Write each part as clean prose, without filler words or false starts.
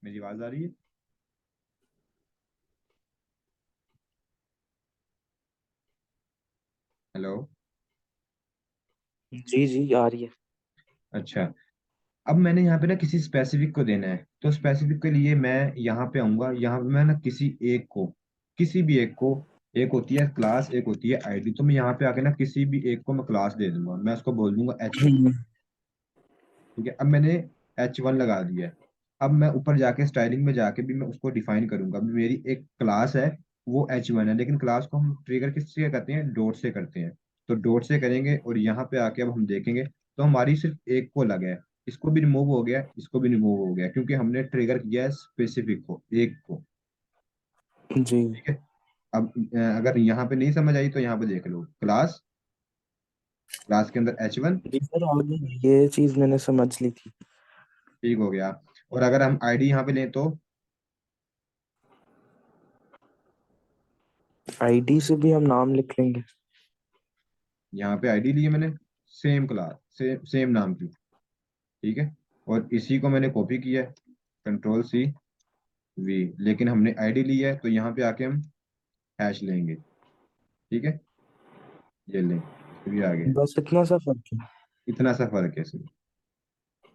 मेरी आवाज आ रही है? हेलो। जी जी आ रही है। अच्छा। अब मैंने यहाँ पे ना किसी स्पेसिफिक को देना है, तो स्पेसिफिक के लिए मैं यहाँ पे आऊंगा। यहाँ पे मैं ना किसी भी एक को, एक होती है क्लास, एक होती है आईडी, तो मैं यहाँ पे आके ना किसी भी एक को मैं क्लास दे दूंगा। मैं उसको बोल दूंगा H1। हम्म। ठीक है, अब मैंने H1 लगा दिया है। अब मैं ऊपर जाके स्टाइलिंग में जाके भी मैं उसको डिफाइन करूंगा। अभी मेरी एक क्लास है, वो H1 है, लेकिन क्लास को हम ट्रिगर किससे करते हैं? डॉट से करते हैं। तो डॉट से करेंगे और यहाँ पे आके अब हम देखेंगे तो हमारी सिर्फ एक को लगा है। इसको भी रिमूव हो गया, इसको भी रिमूव हो गया, क्योंकि हमने ट्रिगर किया है स्पेसिफिक को, एक को। जी ठीक है। अब अगर यहाँ पे नहीं समझ आई तो यहाँ पे देख लो, क्लास, क्लास के अंदर H1। जी सर, आगे ये चीज मैंने समझ ली थी। ठीक हो गया। और अगर हम आईडी यहाँ पे लें तो आईडी से भी हम नाम लिख लेंगे। यहाँ पे आईडी ली है मैंने, सेम क्लास, सेम नाम की। ठीक है। और इसी को मैंने कॉपी किया है, Ctrl+C+V, लेकिन हमने आईडी ली है तो यहाँ पे आके हम हैश लेंगे। ठीक है, ये लें, ये भी आ गया। बस इतना सा फर्क है। इतना सा फर्क है इसमें।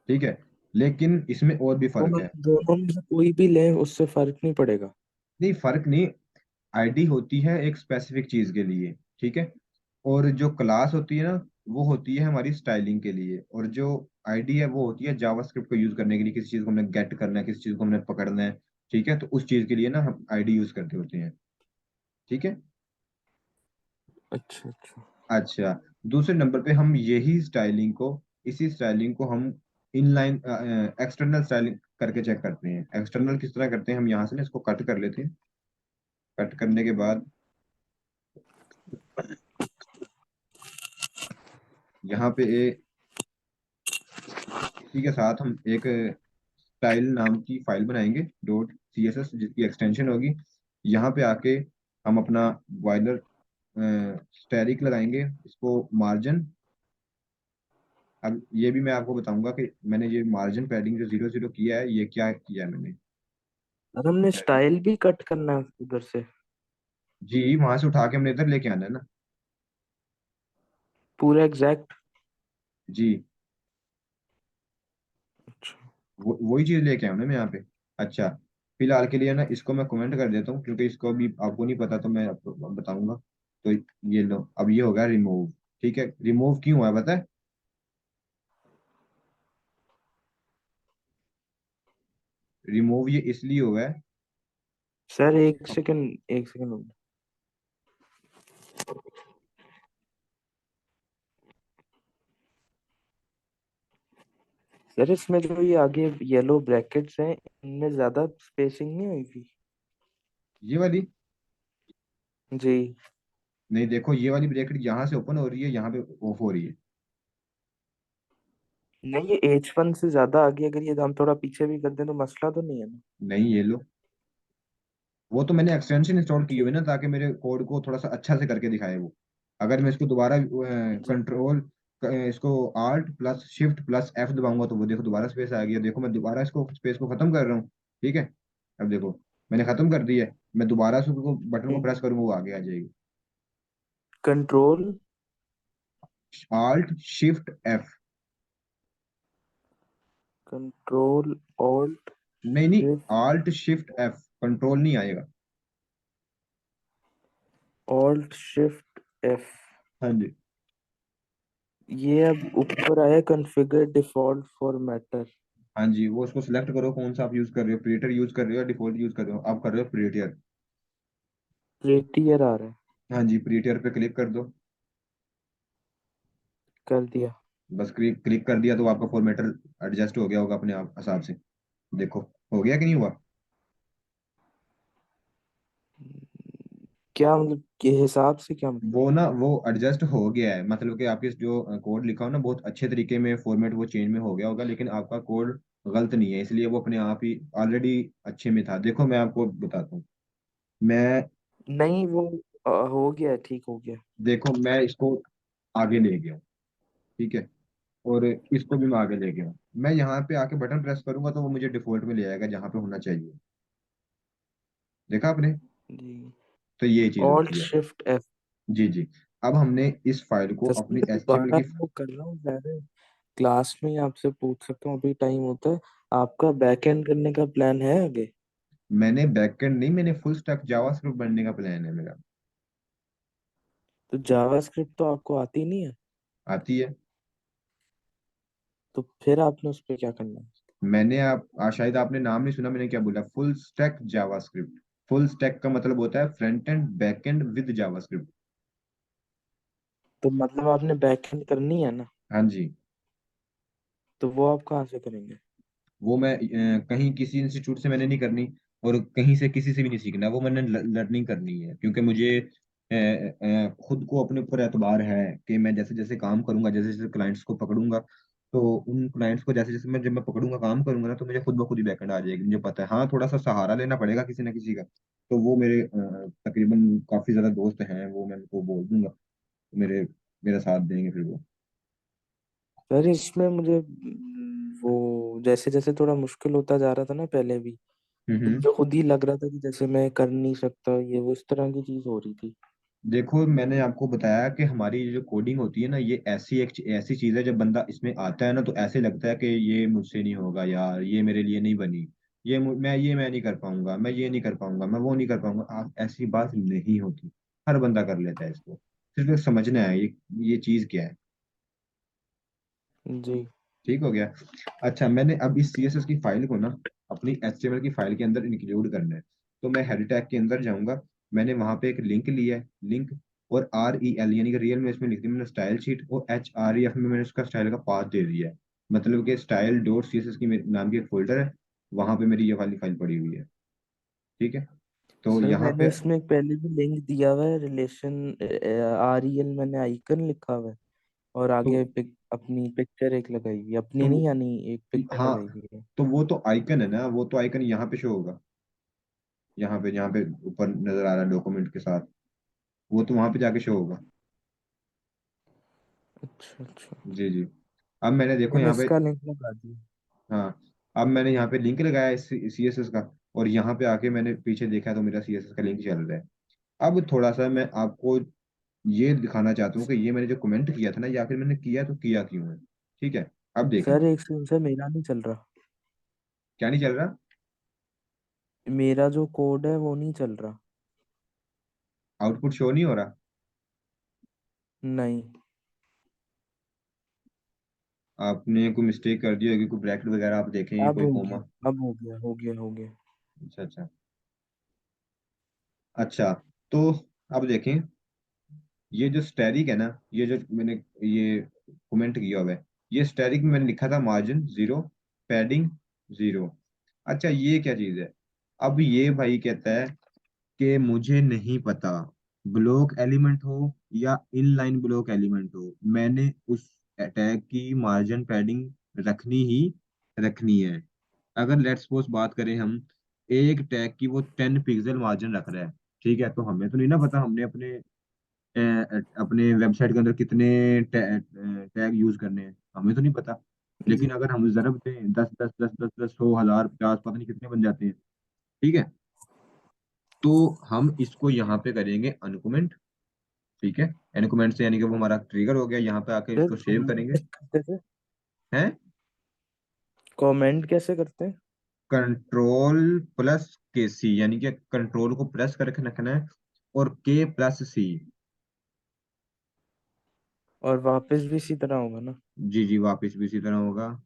ठीक है, लेकिन इसमें और भी तो फर्क है। मतलब दोनों में से कोई भी लें उससे फर्क नहीं पड़ेगा। नहीं, फर्क नहीं। आईडी होती है एक स्पेसिफिक चीज के लिए। ठीक है। और जो क्लास होती है ना, वो होती है हमारी स्टाइलिंग के लिए। और जो आईडी है वो होती है जावास्क्रिप्ट को यूज करने के लिए, किसी चीज को हमने गेट करना है, किसी चीज को हमने पकड़ना है। ठीक है, तो उस चीज के लिए ना हम आईडी यूज करते होते हैं। ठीक है। अच्छा अच्छा। अच्छा, दूसरे नंबर पे हम यही स्टाइलिंग को, इसी स्टाइलिंग को हम इनलाइन एक्सटर्नल स्टाइलिंग करके चेक करते हैं। एक्सटर्नल किस तरह करते हैं? हम यहाँ से ना इसको कट कर लेते हैं। कट करने के बाद यहाँ पे इसी के साथ हम एक स्टाइल नाम की फाइल बनाएंगे, .css, जिसकी एक्सटेंशन होगी। यहाँ पे आके हम अपना बॉयलर स्टैरिक लगाएंगे, इसको मार्जिन। अब ये भी मैं आपको बताऊंगा कि मैंने ये मार्जिन पैडिंग जो 0 0 किया है, ये क्या किया है मैंने। और हमने स्टाइल भी कट करना है उधर से? जी, वहां से उठा के हमने इधर लेके आना है ना। पूरा एग्जैक्ट? जी, अच्छा। वही चीज लेके आया हूं ना मैं यहाँ पे। अच्छा, फिलहाल के लिए ना इसको मैं कमेंट कर देता हूँ, क्योंकि इसको भी आपको नहीं पता तो मैं आपको बताऊंगा। तो ये लो, अब ये हो गया रिमूव। ठीक है, रिमूव क्यों हुआ है पता है? रिमूव ये इसलिए हुआ है। सर एक सेकंड, एक सेकंड। सर इसमें जो ये आगे येलो ब्रैकेट्स हैं, इनमें ज्यादा स्पेसिंग नहीं हुई थी? ये वाली, जी। नहीं देखो, ये वाली ब्रैकेट यहाँ से ओपन हो रही है, यहाँ पे ऑफ हो रही है। नहीं, ये H1 से ज्यादा आगे अगर ये हम थोड़ा पीछे भी कर दें तो मसला तो नहीं है ना? नहीं, ये लो, वो तो मैंने एक्सटेंशन इंस्टॉल की हुई ठीक। है ना, ताकि मेरे कोड को थोड़ा सा अच्छा से करके दिखाए वो। अगर मैं इसको दोबारा जी। कंट्रोल, इसको Alt+Shift+F दबाऊंगा तो वो देखो दोबारा स्पेस आ गया। देखो मैं दोबारा इसको स्पेस को खत्म कर रहा हूँ। ठीक है, अब देखो मैंने खत्म कर दी है। मैं दोबारा से उसको बटन को प्रेस करूंगा, वो आगे आ जाएगी। कंट्रोल। Alt+Shift+F। कंट्रोल ऑल्ट नहीं नहीं, शिफ्ट Alt+Shift+F, कंट्रोल नहीं आएगा। Alt shift F. हाँ जी। ये अब ऊपर आया कॉन्फ़िगर डिफॉल्ट फॉर्मेटर। हाँ जी, वो उसको सिलेक्ट करो, कौन सा आप यूज कर रहे हो, प्रीटर यूज कर रहे हो या डिफॉल्ट यूज कर रहे हो? आप कर रहे हो प्रीटियर। प्लेटियर आ रहा है। हाँ जी, प्रीटियर पे क्लिक कर दो। कर दिया। बस क्लिक क्लिक कर दिया तो आपका फॉर्मेटर एडजस्ट हो गया होगा अपने आप हिसाब से। देखो, हो गया कि नहीं हुआ? क्या मतलब के हिसाब से, क्या मतलब? वो ना, वो एडजस्ट हो गया है, मतलब कि आपके जो कोड लिखा हो ना, बहुत अच्छे तरीके में फॉर्मेट वो चेंज में हो गया होगा, लेकिन आपका कोड गलत नहीं है, इसलिए वो अपने आप ही ऑलरेडी अच्छे में था। देखो मैं आपको बताता हूँ। मैं, नहीं वो हो गया, ठीक हो गया। देखो मैं इसको आगे ले गया हूँ। ठीक है, और इसको भी मैं आगे लेके आऊँ। मैं यहाँ पे आके बटन प्रेस करूंगा तो वो मुझे डिफॉल्ट में ले आएगा जहाँ पे होना चाहिए। देखा आपने? जी। तो ये चीज ऑल्ट होती है। Shift F. जी जी। अब हमने इस फाइल को जैसे अपनी मैं एचटीएमएल दोबारा की। वो कर रहा हूँ पहले, क्लास में ही आपसे पूछ सकता हूँ, अभी टाइम होता है? आपका बैकएंड करने का प्लान है आगे? मैंने बैकएंड नहीं, मैंने फुल स्टैक जावास्क्रिप्ट बनने का प्लान है मेरा। तो जावास्क्रिप्ट तो आपको आती नहीं है, आती है। तो फिर आपने उस पर क्या करना है? मैंने शायद आपने नाम नहीं सुना, मैंने क्या बोला, full stack JavaScript. Full stack का मतलब होता है front end back and with JavaScript. तो मतलब आपने बैकएंड करनी है ना? हाँ जी। तो वो आप कहाँ से करेंगे? वो मैं कहीं किसी इंस्टीट्यूट से मैंने नहीं करनी, और कहीं से किसी से भी नहीं सीखना। वो मैंने लर्निंग करनी है, क्योंकि मुझे खुद को अपने ऊपर एतबार है कि मैं जैसे जैसे काम करूंगा, जैसे जैसे क्लाइंट्स को पकड़ूंगा, तो उन क्लाइंट्स को जैसे जैसे मैं, जब मैं पकड़ूंगा काम करूंगा ना, तो मुझे खुद ब खुद ही बैकएंड आ जाएगी। मुझे पता है, हाँ थोड़ा सा सहारा लेना पड़ेगा किसी ना किसी का। तो वो मेरे तकरीबन काफी ज्यादा दोस्त हैं, वो मैं उनको बोल दूंगा, मेरे मेरा साथ देंगे फिर वो। सर इसमें मुझे वो जैसे जैसे थोड़ा मुश्किल होता जा रहा था ना पहले भी, तो हम्म। मुझे खुद ही लग रहा था कि जैसे मैं कर नहीं सकता, ये वो इस तरह की चीज हो रही थी। देखो, मैंने आपको बताया कि हमारी जो कोडिंग होती है ना, ये ऐसी चीज है, जब बंदा इसमें आता है ना, तो ऐसे लगता है कि ये मुझसे नहीं होगा यार, ये मेरे लिए नहीं बनी, मैं नहीं कर पाऊंगा, मैं ये नहीं कर पाऊंगा, मैं वो नहीं कर पाऊंगा। ऐसी बात नहीं होती। हर बंदा कर लेता है इसको। सिर्फ समझना है ये चीज क्या है। जी। ठीक हो गया। अच्छा, मैंने अब इस सीएसएस की फाइल को ना अपनी एचटीएमएल की फाइल के अंदर इंक्लूड करना है। तो मैं हेड टैग के अंदर जाऊंगा। मैंने वहां पे एक लिंक लिया है, लिंक, और REL यानी कि रियल में इसमें लिख दिया मैंने स्टाइल शीट, और HREF में मैंने उसका स्टाइल का पाथ दे दिया है। मतलब कि स्टाइल डॉट सीएसएस की नाम की एक फोल्डर है, वहां पे मेरी ये वाली फाइल पड़ी हुई है। ठीक है। तो सर यहाँ मैंने पे इसमें एक पहले भी लिंक दिया हुआ है, रिलेशन REL मैंने आइकन लिखा हुआ है, और तो आगे अपनी पिक्चर एक लगाई हुई है, अपनी तो नहीं यानी एक पिक्चर हाँ, लगाई हुई है। तो वो तो आइकन है ना, वो तो आइकन यहाँ पे शो होगा। यहाँ पे जहाँ पे ऊपर नजर आ रहा है डॉक्यूमेंट के साथ, वो तो वहां पे जाके शो होगा। अच्छा अच्छा। जी जी। अब मैंने देखो मैंने यहाँ पे, इसका लिंक लगा दिया। हाँ, अब मैंने यहाँ पे लिंक लगाया है CSS का, और यहाँ पे आके मैंने पीछे देखा तो मेरा CSS का लिंक चल रहा है। अब थोड़ा सा मैं आपको ये दिखाना चाहता हूँ कि ये मैंने जो कमेंट किया था ना, या फिर मैंने किया तो किया क्यों है। ठीक है। अब देखें। सर एक सेकंड से, मेरा नहीं चल रहा। क्या नहीं चल रहा? मेरा जो कोड है वो नहीं चल रहा। आउटपुट शो नहीं हो रहा? नहीं। आपने कोई मिस्टेक कर दी होगी, कोई ब्रैकेट वगैरह आप देखेंगे, अब कोई हो कोमा। गया, अब हो गया, हो गया, हो गया। अच्छा अच्छा। अच्छा, तो अब देखें, ये जो स्टैरिक है ना, ये जो मैंने ये कमेंट किया हुआ है, ये स्टैरिक में मैंने लिखा था मार्जिन 0, पैडिंग 0। अच्छा, ये क्या चीज है? अब ये भाई कहता है कि मुझे नहीं पता, ब्लॉक एलिमेंट हो या इनलाइन ब्लॉक एलिमेंट हो, मैंने उस टैग की मार्जिन पैडिंग रखनी ही रखनी है। अगर लेट्स सपोज बात करें हम, एक टैग की वो 10 पिक्सल मार्जिन रख रहा है। ठीक है, तो हमें तो नहीं ना पता हमने अपने वेबसाइट के अंदर कितने टैग यूज करने हैं, हमें तो नहीं पता। जी। लेकिन अगर हम जरूरत दें 10 10 10 10 10 100 1000 50 पता नहीं कितने बन जाते हैं। ठीक है। तो हम इसको यहाँ पे करेंगे अनकमेंट। ठीक है। अनकमेंट से यानी कि वो हमारा ट्रिगर हो गया, यहाँ पे आके सर इसको सेव कमेंट करेंगे। कैसे करते थे? हैं? कमेंट कैसे करते हैं? Ctrl+K C, यानी कि कंट्रोल को प्रेस करके रखना है, और K+C। और वापस भी इसी तरह होगा ना? जी जी, वापस भी इसी तरह होगा।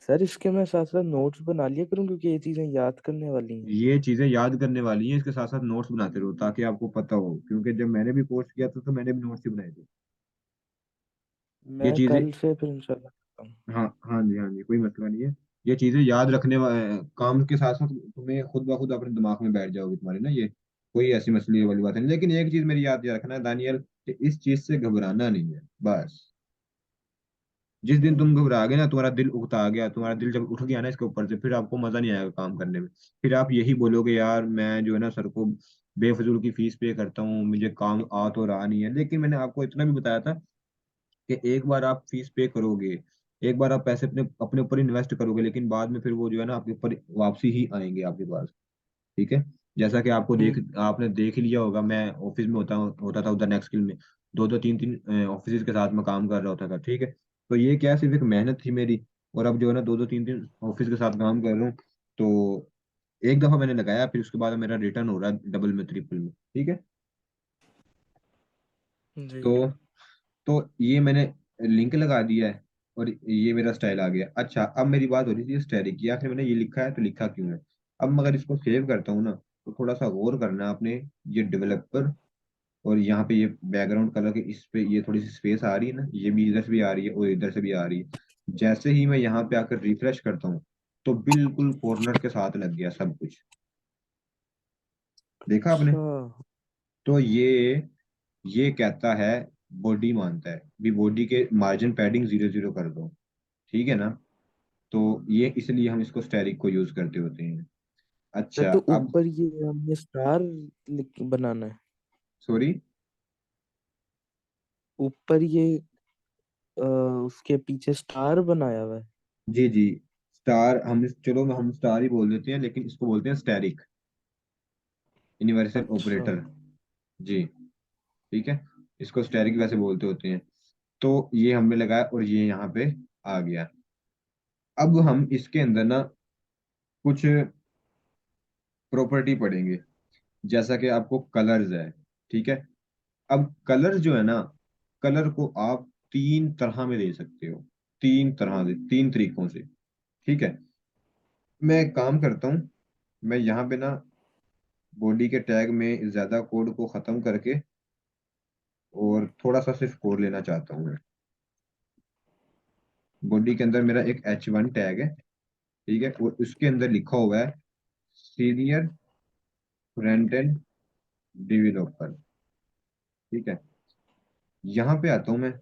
सर इसके मैं साथ साथ नोट्स बना लिया करूँ, क्योंकि ये चीजें याद करने वाली हैं। ये चीजें याद करने वाली हैं, इसके साथ साथ नोट्स बनाते रहो ताकि आपको पता हो, क्योंकि जब मैंने भी कोर्स किया था तो मैंने भी नोट्स ही बनाए थे। ये मैं चीजें, कल से फिर इंशाल्लाह करता हूँ। हाँ हाँ जी, हाँ जी, कोई मसला नहीं है। ये चीजें याद रखने काम के साथ साथ तुम्हें खुद ब खुद अपने दिमाग में बैठ जाओगी तुम्हारे ना ये। कोई ऐसी मसले वाली बात नहीं, लेकिन एक चीज मेरी याद रखना है दानियल, कि इस चीज से घबराना नहीं है बस। जिस दिन तुम घबरा गए ना, तुम्हारा दिल उकता गया, तुम्हारा दिल जब उठ गया ना इसके ऊपर से, फिर आपको मजा नहीं आएगा काम करने में। फिर आप यही बोलोगे, यार मैं जो है ना सर को बेफजूल की फीस पे करता हूँ, मुझे काम आ तो रहा नहीं है। लेकिन मैंने आपको इतना भी बताया था कि एक बार आप फीस पे करोगे, एक बार आप पैसे अपने अपने ऊपर इन्वेस्ट करोगे, लेकिन बाद में फिर वो जो है ना आपके ऊपर वापसी ही आएंगे आपके पास। ठीक है। जैसा कि हम्म। आपने देख लिया होगा, मैं ऑफिस में होता था उधर नेक्स्ट स्किल में, दो दो तीन तीन ऑफिस के साथ मैं काम कर रहा होता था। ठीक है। तो ये क्या है, सिर्फ एक मेहनत थी मेरी। और अब जो है ना दो दो तीन तीन ऑफिस के साथ काम कर रहा हूँ। तो एक दफा मैंने लगाया, फिर उसके बाद मेरा रिटर्न हो रहा है डबल में, ट्रिपल में। ठीक है। जी। तो ये मैंने लिंक लगा दिया है, और ये मेरा स्टाइल आ गया। अच्छा, अब मेरी बात हो रही थी स्टाइल की, आखिर मैंने ये लिखा है तो लिखा क्यों है। अब मगर इसको सेव करता हूँ ना, तो थोड़ा सा गौर करना है आपने। ये डेवलपर, और यहाँ पे ये बैकग्राउंड कलर के इस पे ये थोड़ी सी स्पेस आ रही है ना, ये भी इधर से भी आ रही है और इधर से भी आ रही है। जैसे ही मैं यहाँ पे आकर रिफ्रेश करता हूँ, तो बिल्कुल कॉर्नर के साथ लग गया सब कुछ। देखा आपने। अच्छा। तो ये कहता है, बॉडी मानता है भी, बॉडी के मार्जिन पैडिंग 0 0 कर दो। ठीक है ना। तो ये इसलिए हम इसको स्टेरिक को यूज करते होते हैं। अच्छा, अच्छा तो अब, ऊपर ये हमने स्टार बनाना है? सॉरी। ऊपर ये उसके पीछे स्टार बनाया हुआ है? जी जी। स्टार, चलो हम स्टार ही बोल देते हैं, लेकिन इसको बोलते हैं स्टेरिक, यूनिवर्सल अच्छा। ऑपरेटर। जी। ठीक है। इसको स्टेरिक वैसे बोलते होते हैं। तो ये हमने लगाया और ये यहाँ पे आ गया। अब हम इसके अंदर ना कुछ प्रॉपर्टी पढ़ेंगे, जैसा कि आपको कलर्स है। ठीक है। अब कलर जो है ना, कलर को आप तीन तरह में दे सकते हो, तीन तरह से, तीन तरीकों से। ठीक है। मैं एक काम करता हूँ, मैं यहाँ पे ना बॉडी के टैग में ज्यादा कोड को खत्म करके, और थोड़ा सा सिर्फ कोड लेना चाहता हूँ मैं। बॉडी के अंदर मेरा एक H1 टैग है। ठीक है। और उसके अंदर लिखा हुआ है सीनियर फ्रंट एंड डेवलपर। ठीक है। यहाँ पे आता हूँ मैं,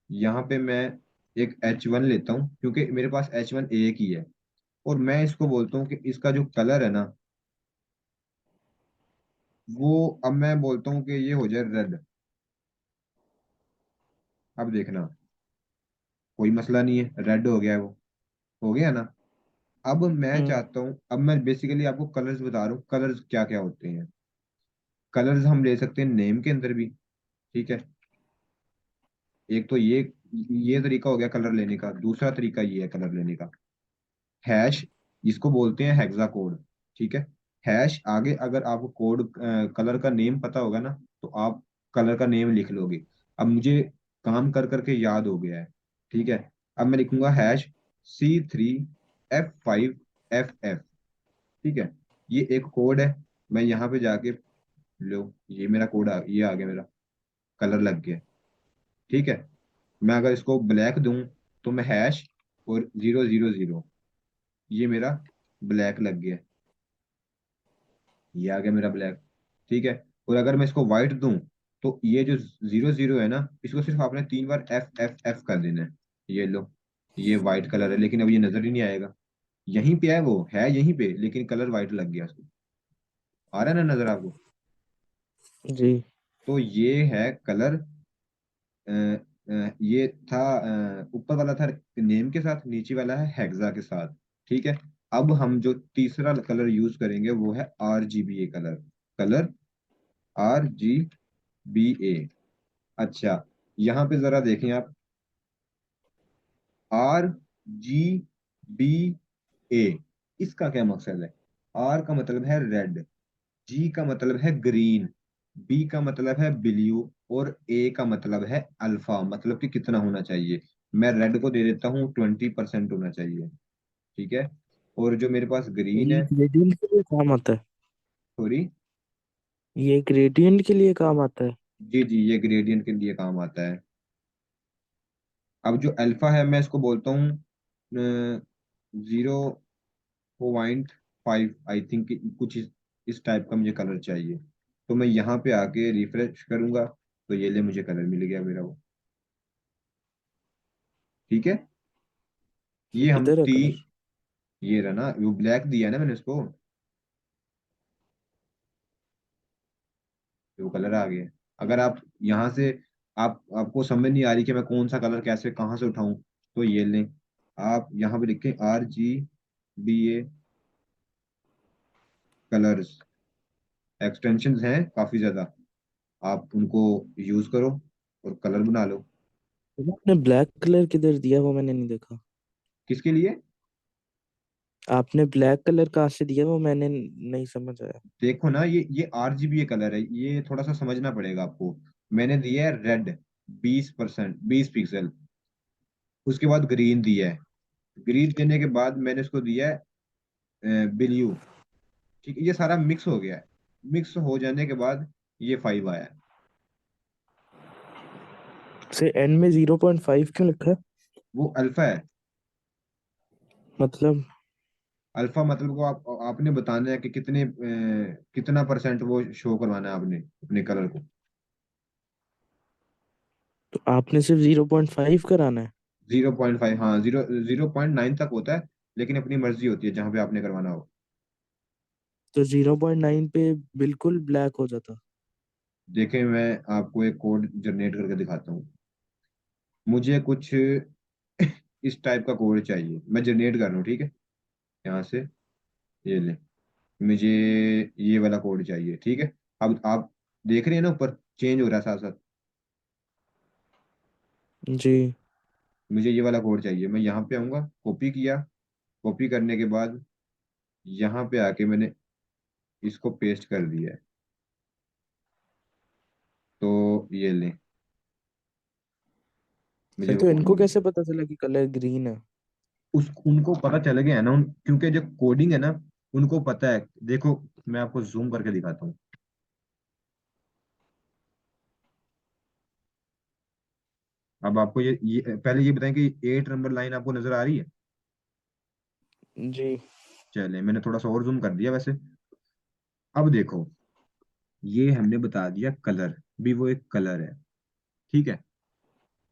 यहाँ पे मैं एक H1 लेता हूँ, क्योंकि मेरे पास H1 एक ही है। और मैं इसको बोलता हूँ कि इसका जो कलर है ना, वो, अब मैं बोलता हूँ कि ये हो जाए रेड। अब देखना, कोई मसला नहीं है, रेड हो गया है वो, हो गया ना। अब मैं हम्म। चाहता हूँ, अब मैं बेसिकली आपको कलर्स बता रहा हूँ, कलर्स क्या क्या होते हैं। कलर्स हम ले सकते हैं नेम के अंदर भी। ठीक है। एक तो ये तरीका हो गया कलर लेने का। दूसरा तरीका ये है कलर लेने का, हैश, जिसको बोलते हैं हेक्सा कोड। ठीक है। हैश आगे अगर आपको कोड कलर का नेम पता होगा ना, तो आप कलर का नेम लिख लोगे। अब मुझे काम कर करके याद हो गया है। ठीक है। अब मैं लिखूंगा हैश C3F5FF। ठीक है। ये एक कोड है। मैं यहाँ पे जाके, लो ये मेरा कोड ये आ गया, मेरा कलर लग गया। ठीक है। मैं अगर इसको ब्लैक दूं, तो मैं हैश और 0 0 0, ये मेरा ब्लैक लग गया। ये आ गया मेरा ब्लैक। ठीक है। और अगर मैं इसको व्हाइट दूं, तो ये जो 0 0 है ना, इसको सिर्फ आपने 3 बार F F F कर देना है। ये लो, ये व्हाइट कलर है, लेकिन अब ये नजर ही नहीं आएगा। यहीं पे है, वो है यहीं पे, लेकिन कलर व्हाइट लग गया उसको। आ रहा है ना नजर आपको। जी। तो ये है कलर। ये था, ऊपर वाला था नेम के साथ, नीचे वाला है हेक्सा के साथ। ठीक है। अब हम जो तीसरा कलर यूज करेंगे वो है RGBA कलर। Colour RGBA। अच्छा, यहाँ पे जरा देखें आप, RGBA, इसका क्या मकसद है। R का मतलब है रेड, G का मतलब है ग्रीन, B का मतलब है ब्लू, और A का मतलब है अल्फा, मतलब कि कितना होना चाहिए। मैं रेड को दे देता हूँ 20% होना चाहिए। ठीक है। और जो मेरे पास ग्रीन ये है, ग्रेडियंट के लिए काम आता है? सॉरी। ये ग्रेडियंट के लिए काम आता है? जी जी, ये ग्रेडियंट के लिए काम आता है। अब जो अल्फा है, मैं इसको बोलता हूँ 0.5, आई थिंक कुछ इस टाइप का मुझे कलर चाहिए। तो मैं यहाँ पे आके रिफ्रेश करूंगा, तो ये ले मुझे कलर मिल गया मेरा वो। ठीक है। ये हम किधर है ती कलर? ये रहा ना, वो ब्लैक दिया ना मैंने उसको, तो वो कलर आ गया। अगर आप यहाँ से आपको समझ नहीं आ रही कि मैं कौन सा कलर कैसे कहाँ से उठाऊं, तो ये लें। आप यहाँ पे लिखें RGBA कलर्स, एक्सटेंशन हैं काफी ज्यादा, आप उनको यूज करो और कलर बना लो। तो आपने ब्लैक कलर किधर दिया, वो मैंने नहीं देखा। किसके लिए? आपने ब्लैक कलर कहाँ से दिया, वो मैंने नहीं समझ आया। देखो ना, ये RGBA कलर है, ये थोड़ा सा समझना पड़ेगा आपको। मैंने दिया है रेड 20%, 20 पिक्सल। उसके बाद ग्रीन दिया है। ग्रीन देने के बाद मैंने इसको दिया है ब्लू। ठीक है, ये सारा मिक्स हो गया है। मिक्स हो जाने के बाद ये 5 आया है। से एंड में 0.5 क्यों लिखा है? वो अल्फा है। मतलब अल्फा मतलब को आपने बताना है कि कितना परसेंट वो शो करवाना है आपने अपने कलर को। तो आपने सिर्फ 0.5 कराना है? 0.5, हाँ, 0.9 तक होता है, लेकिन अपनी मर्जी होती है जहां पे आपने करवाना हो। तो 0.9 पे बिल्कुल ब्लैक हो जाता। देखें, मैं आपको एक कोड जनरेट करके दिखाता हूँ। मुझे कुछ इस टाइप का कोड चाहिए, मैं जनरेट कर रहा हूँ, ठीक है। यहाँ से ये ले, मुझे ये वाला कोड चाहिए, ठीक है। अब आप देख रहे हैं ना, ऊपर चेंज हो रहा है साथ साथ। जी। मुझे ये वाला कोड चाहिए, मैं यहाँ पे आऊंगा, कॉपी किया। कॉपी करने के बाद यहाँ पे आके मैंने इसको पेस्ट कर दिया है। तो ये लें, मुझे सर, वो तो कोड इनको मिल कैसे गया। पता चला कि कलर ग्रीन है? उनको पता चल गया है ना, क्योंकि जो कोडिंग है ना, उनको पता है। देखो, मैं आपको जूम करके दिखाता हूँ। अब आपको ये पहले ये बताएं कि 8 नंबर लाइन आपको नजर आ रही है? जी। चले, मैंने थोड़ा सा और जूम कर दिया वैसे। अब देखो, ये हमने बता दिया कलर, भी वो एक कलर है, ठीक है।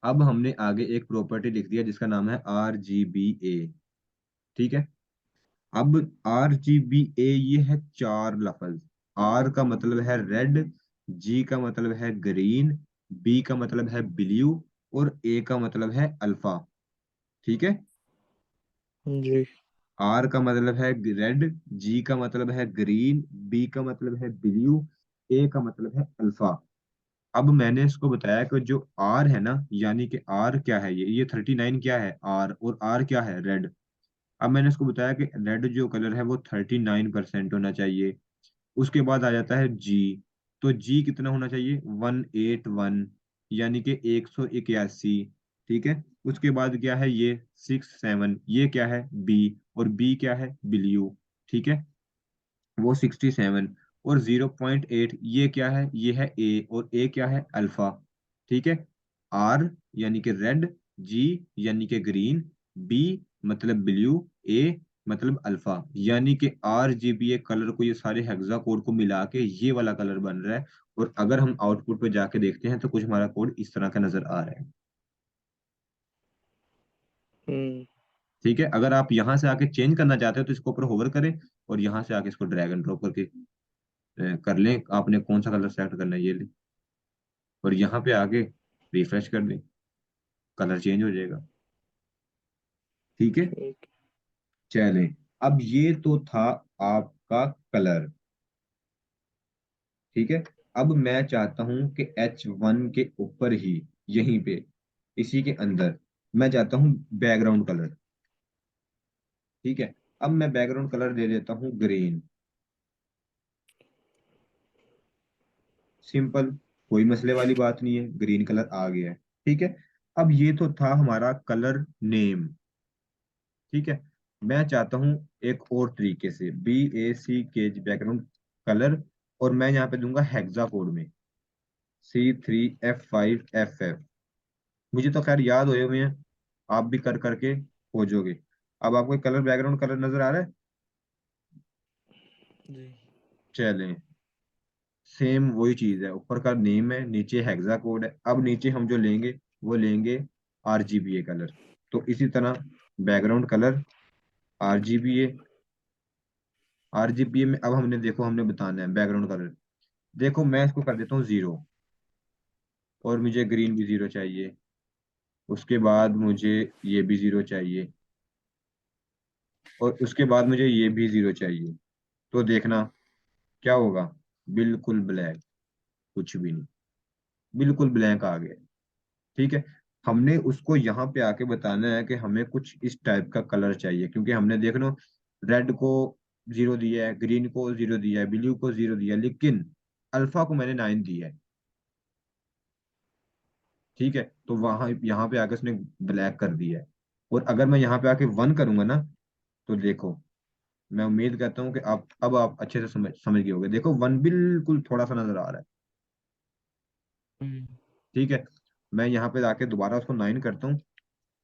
अब हमने आगे एक प्रॉपर्टी लिख दिया जिसका नाम है RGBA, ठीक है। अब RGBA ये है 4 लफ्ज। R का मतलब है रेड, G का मतलब है ग्रीन, B का मतलब है ब्लू, और A का मतलब है अल्फा, ठीक है। जी। R का मतलब है रेड, G का मतलब है ग्रीन, B का मतलब है ब्लू, A का मतलब है अल्फा। अब मैंने इसको बताया कि जो R है ना, यानी कि R क्या है, ये 39 क्या है, R, और R क्या है, रेड। अब मैंने इसको बताया कि रेड जो कलर है वो 39% होना चाहिए। उसके बाद आ जाता है जी। तो जी कितना होना चाहिए, 181, यानी कि 181, ठीक है। उसके बाद क्या है, ये 67, ये क्या है, बी, और बी क्या है, ब्लू, ठीक है, वो 67। और 0.8 ये क्या है, ये है ए, और ए क्या है, अल्फा, ठीक है। आर यानी कि रेड, जी यानी कि ग्रीन, बी मतलब ब्लू, ए मतलब अल्फा, यानी कि RGBA कलर को, ये सारे हेक्सा कोड को मिला के ये वाला कलर बन रहा है। और अगर हम आउटपुट पे जाके देखते हैं तो कुछ हमारा कोड इस तरह का नजर आ रहा है, हम्म। ठीक है। अगर आप यहाँ से आके चेंज करना चाहते हो तो इसके ऊपर होवर करें, और यहाँ से आके इसको ड्रैग एंड ड्रॉप करके कर लें, आपने कौन सा कलर सेलेक्ट करना है ये लें, और यहाँ पे आके रिफ्रेश कर दें, कलर चेंज हो जाएगा, ठीक है। ठीक। चलें, अब ये तो था आपका कलर, ठीक है। अब मैं चाहता हूं कि H1 के ऊपर ही, यहीं पे, इसी के अंदर, मैं चाहता हूं बैकग्राउंड कलर, ठीक है। अब मैं बैकग्राउंड कलर दे देता हूं ग्रीन, सिंपल, कोई मसले वाली बात नहीं है, ग्रीन कलर आ गया है, ठीक है। अब ये तो था हमारा कलर नेम, ठीक है। मैं चाहता हूँ एक और तरीके से, BAC बैकग्राउंड कलर, और मैं यहाँ पे दूंगा हेक्सा कोड में, C3F5FF। मुझे तो खैर याद हुए हुए हैं, आप भी कर करके खोजोगे। अब आपको कलर, बैकग्राउंड कलर नजर आ रहा है? जी। चलें, सेम वही चीज है, ऊपर का नेम है, नीचे हेक्सा कोड है। अब नीचे हम जो लेंगे वो लेंगे RGBA कलर। तो इसी तरह बैकग्राउंड कलर, RGBA। RGBA में अब हमने देखो, हमने बताना है बैकग्राउंड कलर। देखो, मैं इसको कर देता हूँ 0, और मुझे ग्रीन भी 0 चाहिए। उसके बाद मुझे ये भी 0 चाहिए, और उसके बाद मुझे ये भी 0 चाहिए। तो देखना क्या होगा। बिल्कुल ब्लैक, कुछ भी नहीं, बिल्कुल ब्लैंक आ गया। ठीक है। हमने उसको यहाँ पे आके बताना है कि हमें कुछ इस टाइप का कलर चाहिए, क्योंकि हमने देख लो रेड को 0 दिया है, ग्रीन को 0 दिया है, ब्लू को 0 दिया है, लेकिन अल्फा को मैंने 9 दिया है। ठीक है, तो वहां यहाँ पे आके उसने ब्लैक कर दिया है। और अगर मैं यहाँ पे आके 1 करूंगा ना, तो देखो, मैं उम्मीद करता हूँ कि आप अब आप अच्छे से समझ गए होगे। देखो 1 बिल्कुल थोड़ा सा नजर आ रहा है। हम्म। ठीक है। मैं यहाँ पे आके दोबारा उसको 9 करता हूँ,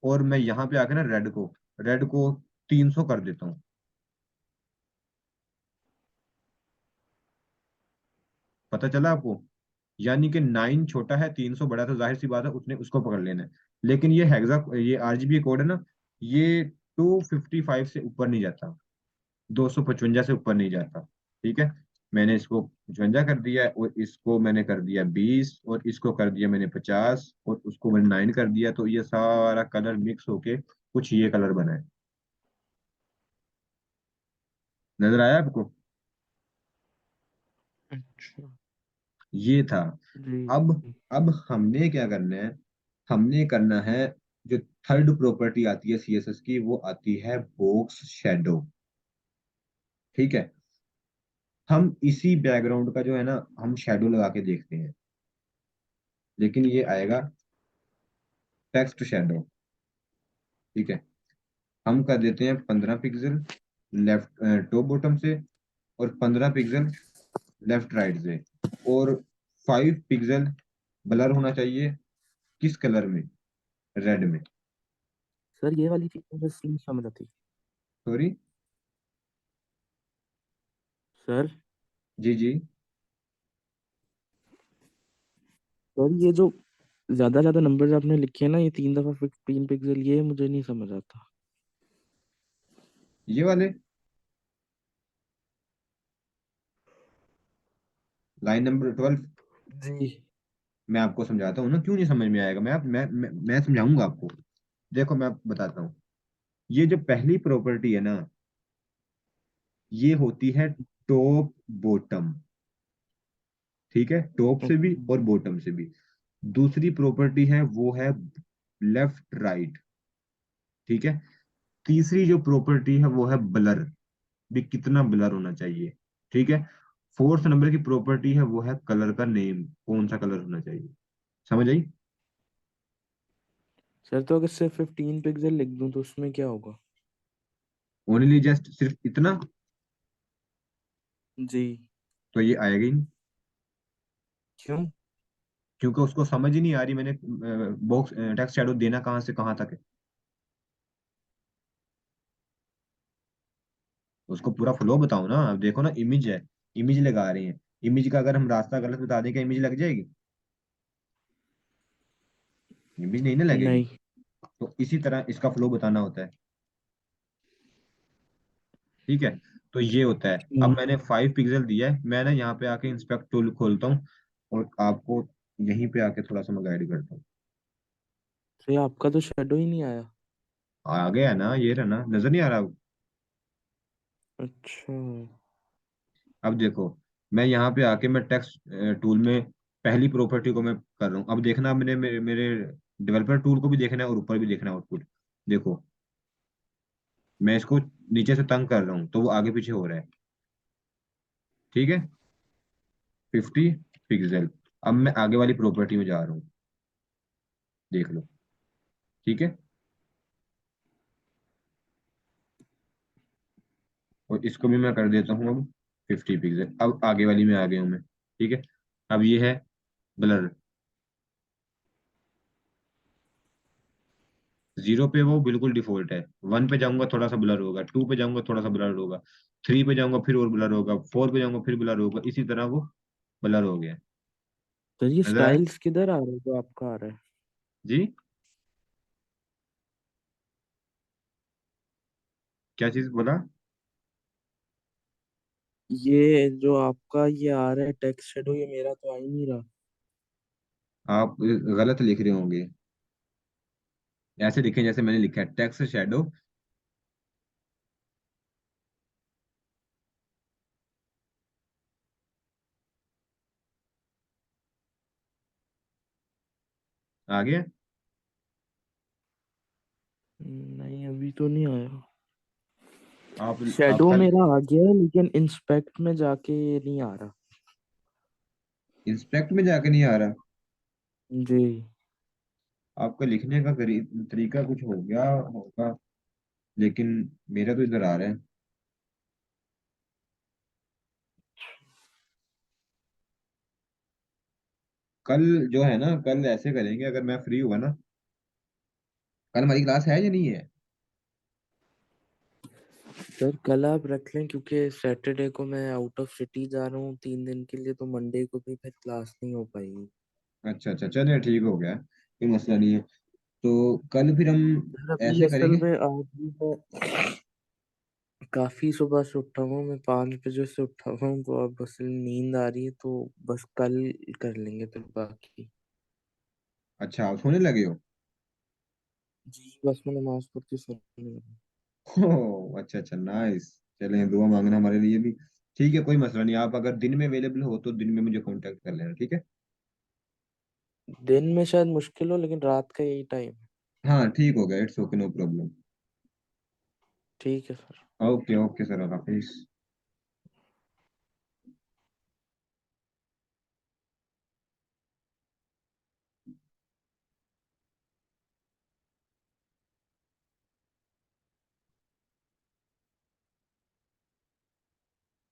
और मैं यहाँ पे आके ना रेड को 300 कर देता हूँ। पता चला आपको? यानी कि 9 छोटा है, 300 बड़ा, तो जाहिर सी बात है उसने उसको पकड़ लेना है। लेकिन ये आरजीबी कोड है ना, ये 255 से ऊपर नहीं जाता, 255 से ऊपर नहीं जाता। ठीक है। मैंने इसको 55 कर दिया है, और इसको मैंने कर दिया 20, और इसको कर दिया मैंने 50, और उसको मैंने 9 कर दिया, तो ये सारा कलर मिक्स होके कुछ ये कलर बना है। नजर आया आपको? अच्छा। ये था। जी। अब अब हमने क्या करना है, हमने करना है, जो थर्ड प्रॉपर्टी आती है सीएसएस की, वो आती है बॉक्स शेडो। ठीक है। हम इसी बैकग्राउंड का जो है ना, हम शेडो लगा के देखते हैं, लेकिन ये आएगा टेक्स्ट शेडो। ठीक है। हम कर देते हैं 15 पिक्सल लेफ्ट टॉप बॉटम से, और 15 पिक्सल लेफ्ट राइट से, और 5 पिक्सल ब्लर होना चाहिए। किस कलर में? रेड में। सर ये वाली चीज मुझे नहीं समझ आती। सॉरी। सर। जी जी। सर ये जो ज्यादा ज्यादा नंबर्स आपने लिखे हैं ना, ये 3 दफा 15 पिक्सल, ये मुझे नहीं समझ आता। ये वाले लाइन नंबर 12। जी। मैं आपको समझाता हूँ ना, क्यों नहीं समझ में आएगा। मैं समझाऊंगा आपको। देखो मैं बताता हूँ। ये जो पहली प्रॉपर्टी है ना, ये होती है टॉप बॉटम। ठीक है, टॉप से भी ओके। और बॉटम से भी। दूसरी प्रॉपर्टी है वो है लेफ्ट राइट। ठीक है। तीसरी जो प्रॉपर्टी है वो है ब्लर, भी कितना ब्लर होना चाहिए। ठीक है। फोर्थ नंबर की प्रॉपर्टी है वो है कलर का नेम, कौन सा कलर होना चाहिए। समझ आई? सर तो अगर सिर्फ 15 पिक्सल लिख दूं तो उसमें क्या होगा? ओनली जस्ट सिर्फ इतना, जी। तो ये आएगा ही नहीं, क्यों? क्योंकि उसको समझ ही नहीं आ रही मैंने बॉक्स टेक्स्ट शैडो देना कहाँ से कहाँ तक है। उसको पूरा फ्लो बताओ ना। अब देखो ना, इमेज है, इमेज लगा रहे हैं, इमेज का अगर हम रास्ता गलत बता दें, क्या इमेज लग जाएगी? इमेज नहीं ना लगेगी। नहीं। तो इसी तरह इसका फ्लो बताना होता है। ठीक है। तो ये होता है। अब हम्म। मैंने 5 पिक्सल दिया है, मैं ना यहाँ पे आके इंस्पेक्ट टूल खोलता हूँ, और आपको यहीं पे आके थोड़ा सा मैं गाइड करता हूँ। तो ये आपका तो शेडो ही नहीं आया। आ गया ना, ये रहा ना, नजर नहीं आ रहा? अच्छा। अब देखो, मैं यहाँ पे आके मैं टेक्स्ट टूल में पहली प्रॉपर्टी को मैं कर रहा हूँ। अब देखना, मैंने मेरे डेवलपर टूल को भी देखना है, और ऊपर भी देखना है आउटपुट। देखो, मैं इसको नीचे से तंग कर रहा हूँ, तो वो आगे पीछे हो रहा है। ठीक है। 50 पिक्सल। अब मैं आगे वाली प्रॉपर्टी में जा रहा हूँ, देख लो। ठीक है। और इसको भी मैं कर देता हूँ अब 50 पिक्सल। अब आगे वाली में आ गया हूँ मैं। ठीक है। अब ये है ब्लर। 0 पे वो बिल्कुल डिफॉल्ट है, 1 पे जाऊंगा थोड़ा सा ब्लर होगा, 2 पे जाऊंगा थोड़ा सा ब्लर होगा, 3 पे जाऊंगा फिर और ब्लर होगा, 4 पे जाऊंगा फिर ब्लर होगा, इसी तरह वो ब्लर हो गया। तो ये नजर आया? स्टाइल्स किधर आ रहे हैं जो आपका आ रहा है? जी। क्या चीज बोला? ये जो आपका ये आ रहा है टेक्स्ट शेडो, ये मेरा तो आ ही नहीं रहा। आप गलत लिख रहे होंगे। ऐसे लिखें जैसे मैंने लिखा है, टेक्स्ट शेडो। आ गया? नहीं, अभी तो नहीं आया। आप शेडो कल मेरा आ गया है, लेकिन इंस्पेक्ट में जाके नहीं आ रहा। इंस्पेक्ट में जाके नहीं आ रहा? जी। आपका लिखने का तरीका कुछ हो गया होगा, लेकिन मेरा तो इधर आ रहा है। कल जो है ना, कल ऐसे करेंगे, अगर मैं फ्री हुआ ना, कल हमारी क्लास है या नहीं है? सर कल आप रख लें, क्योंकि सैटरडे को मैं आउट ऑफ सिटी जा रहा हूँ 3 दिन के लिए, तो मंडे को भी फिर क्लास नहीं हो पाएगी। अच्छा अच्छा, चलिए ठीक हो गया, कोई मसला नहीं है। तो कल फिर हम सर अभी ऐसे असल करेंगे। में आज भी मैं काफी सुबह से उठा हुआ हूँ, मैं 5 बजे से उठा हुआ हूँ, तो अब बस नींद आ रही है, तो बस कल कर लेंगे फिर बाकी। अच्छा, आप सोने लगे हो? जी, बस मैं नमाज पढ़ के सोने लगा। ओह अच्छा अच्छा, नाइस। चलें, दुआ मांगना हमारे लिए भी। ठीक है, कोई मसला नहीं, आप अगर दिन में अवेलेबल हो तो दिन में मुझे कांटेक्ट कर लेना, ठीक है? दिन में शायद मुश्किल हो, लेकिन रात का यही टाइम है। हाँ ठीक हो गया, इट्स ओके, नो प्रॉब्लम। ठीक है सर। ओके ओके सर, हाफिज।